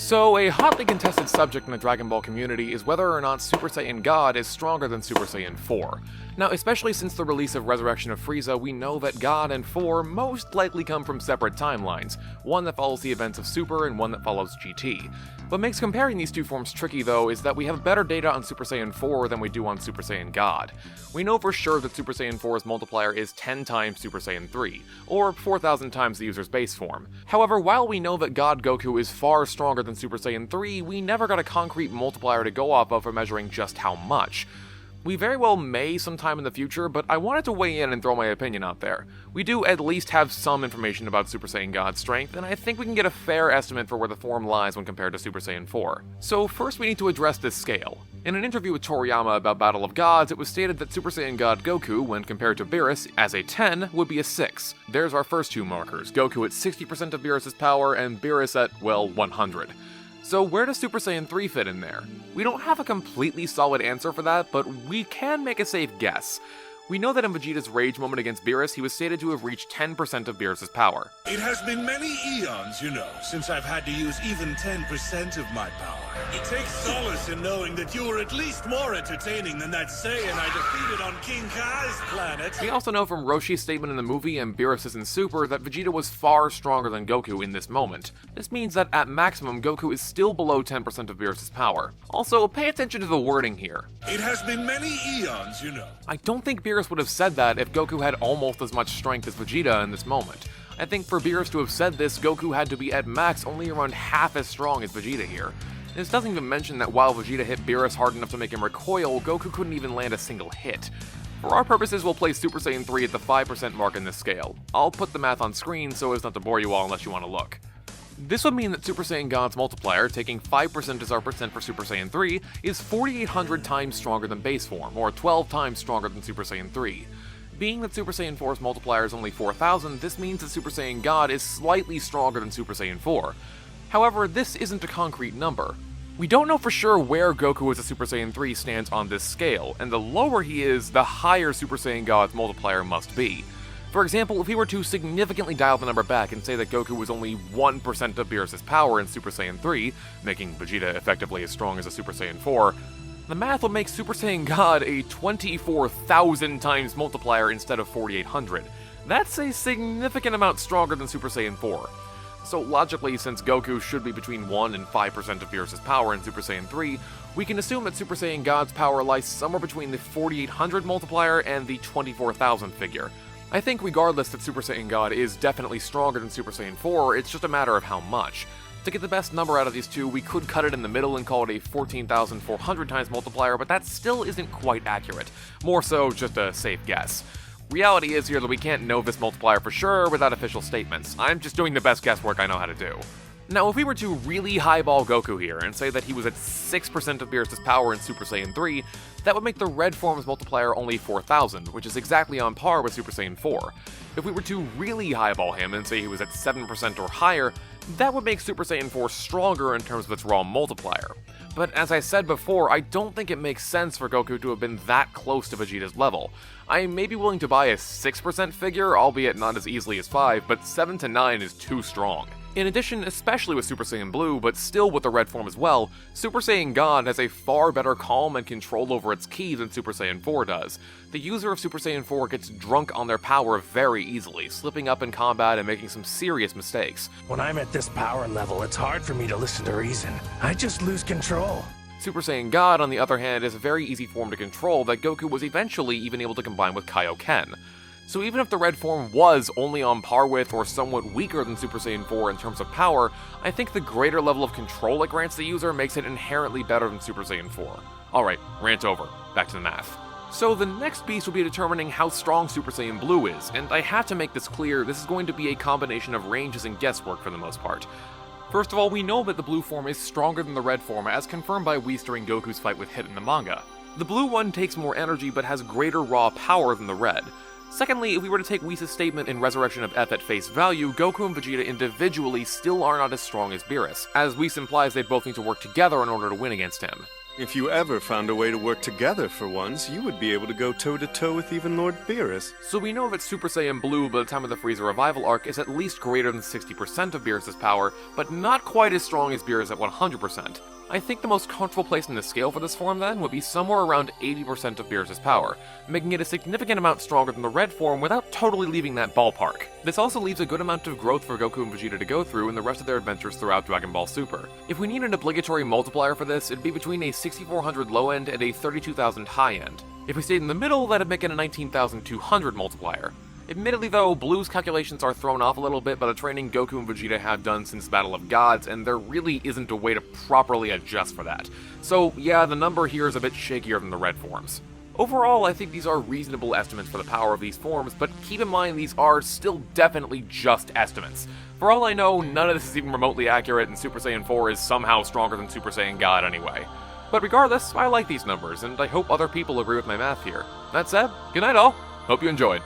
So, a hotly contested subject in the Dragon Ball community is whether or not Super Saiyan God is stronger than Super Saiyan 4. Now, especially since the release of Resurrection of Frieza, we know that God and 4 most likely come from separate timelines, one that follows the events of Super and one that follows GT. What makes comparing these two forms tricky, though, is that we have better data on Super Saiyan 4 than we do on Super Saiyan God. We know for sure that Super Saiyan 4's multiplier is 10 times Super Saiyan 3, or 4,000 times the user's base form. However, while we know that God Goku is far stronger than Super Saiyan 3, we never got a concrete multiplier to go off of for measuring just how much. We very well may sometime in the future, but I wanted to weigh in and throw my opinion out there. We do at least have some information about Super Saiyan God's strength, and I think we can get a fair estimate for where the form lies when compared to Super Saiyan 4. So first we need to address this scale. In an interview with Toriyama about Battle of Gods, it was stated that Super Saiyan God Goku, when compared to Beerus, as a 10, would be a 6. There's our first two markers, Goku at 60% of Beerus' power, and Beerus at, well, 100. So where does Super Saiyan 3 fit in there? We don't have a completely solid answer for that, but we can make a safe guess. We know that in Vegeta's rage moment against Beerus, he was stated to have reached 10% of Beerus' power. It has been many eons, since I've had to use even 10% of my power. It takes solace in knowing that you were at least more entertaining than that Saiyan I defeated on King Kai's planet. We also know from Roshi's statement in the movie and Beerus' in Super that Vegeta was far stronger than Goku in this moment. This means that at maximum, Goku is still below 10% of Beerus' power. Also, pay attention to the wording here. It has been many eons, I don't think Beerus would have said that if Goku had almost as much strength as Vegeta in this moment. I think for Beerus to have said this, Goku had to be at max only around half as strong as Vegeta here. This doesn't even mention that while Vegeta hit Beerus hard enough to make him recoil, Goku couldn't even land a single hit. For our purposes, we'll place Super Saiyan 3 at the 5% mark in this scale. I'll put the math on screen so as not to bore you all unless you want to look. This would mean that Super Saiyan God's multiplier, taking 5% as our percent for Super Saiyan 3, is 4,800 times stronger than base form, or 12 times stronger than Super Saiyan 3. Being that Super Saiyan 4's multiplier is only 4,000, this means that Super Saiyan God is slightly stronger than Super Saiyan 4. However, this isn't a concrete number. We don't know for sure where Goku as a Super Saiyan 3 stands on this scale, and the lower he is, the higher Super Saiyan God's multiplier must be. For example, if we were to significantly dial the number back and say that Goku was only 1% of Beerus' power in Super Saiyan 3, making Vegeta effectively as strong as a Super Saiyan 4, the math would make Super Saiyan God a 24,000 times multiplier instead of 4,800. That's a significant amount stronger than Super Saiyan 4. So logically, since Goku should be between 1 and 5% of Beerus' power in Super Saiyan 3, we can assume that Super Saiyan God's power lies somewhere between the 4,800 multiplier and the 24,000 figure. I think regardless that Super Saiyan God is definitely stronger than Super Saiyan 4, it's just a matter of how much. To get the best number out of these two, we could cut it in the middle and call it a 14,400 times multiplier, but that still isn't quite accurate. More so, just a safe guess. Reality is here that we can't know this multiplier for sure without official statements. I'm just doing the best guesswork I know how to do. Now, if we were to really highball Goku here and say that he was at 6% of Beerus' power in Super Saiyan 3, that would make the red form's multiplier only 4,000, which is exactly on par with Super Saiyan 4. If we were to really highball him and say he was at 7% or higher, that would make Super Saiyan 4 stronger in terms of its raw multiplier. But as I said before, I don't think it makes sense for Goku to have been that close to Vegeta's level. I may be willing to buy a 6% figure, albeit not as easily as 5, but 7 to 9 is too strong. In addition, especially with Super Saiyan Blue, but still with the red form as well, Super Saiyan God has a far better calm and control over its ki than Super Saiyan 4 does. The user of Super Saiyan 4 gets drunk on their power very easily, slipping up in combat and making some serious mistakes. When I'm at this power level, it's hard for me to listen to reason. I just lose control. Super Saiyan God, on the other hand, is a very easy form to control that Goku was eventually even able to combine with Kaioken. So even if the red form was only on par with or somewhat weaker than Super Saiyan 4 in terms of power, I think the greater level of control it grants the user makes it inherently better than Super Saiyan 4. Alright, rant over. Back to the math. So the next piece will be determining how strong Super Saiyan Blue is, and I have to make this clear, this is going to be a combination of ranges and guesswork for the most part. First of all, we know that the blue form is stronger than the red form, as confirmed by Whis during Goku's fight with Hit in the manga. The blue one takes more energy but has greater raw power than the red. Secondly, if we were to take Whis' statement in Resurrection of F at face value, Goku and Vegeta individually still are not as strong as Beerus, as Whis implies they both need to work together in order to win against him. If you ever found a way to work together for once, you would be able to go toe-to-toe with even Lord Beerus. So we know that Super Saiyan Blue by the time of the Frieza Revival arc is at least greater than 60% of Beerus' power, but not quite as strong as Beerus at 100%. I think the most comfortable place in the scale for this form then would be somewhere around 80% of Beerus' power, making it a significant amount stronger than the red form without totally leaving that ballpark. This also leaves a good amount of growth for Goku and Vegeta to go through in the rest of their adventures throughout Dragon Ball Super. If we need an obligatory multiplier for this, it'd be between a 6400 low end and a 32,000 high end. If we stayed in the middle, that'd make it a 19,200 multiplier. Admittedly though, Blue's calculations are thrown off a little bit by the training Goku and Vegeta have done since Battle of Gods, and there really isn't a way to properly adjust for that. So yeah, the number here is a bit shakier than the red forms. Overall, I think these are reasonable estimates for the power of these forms, but keep in mind these are still definitely just estimates. For all I know, none of this is even remotely accurate, and Super Saiyan 4 is somehow stronger than Super Saiyan God anyway. But regardless, I like these numbers, and I hope other people agree with my math here. That said, good night all, hope you enjoyed.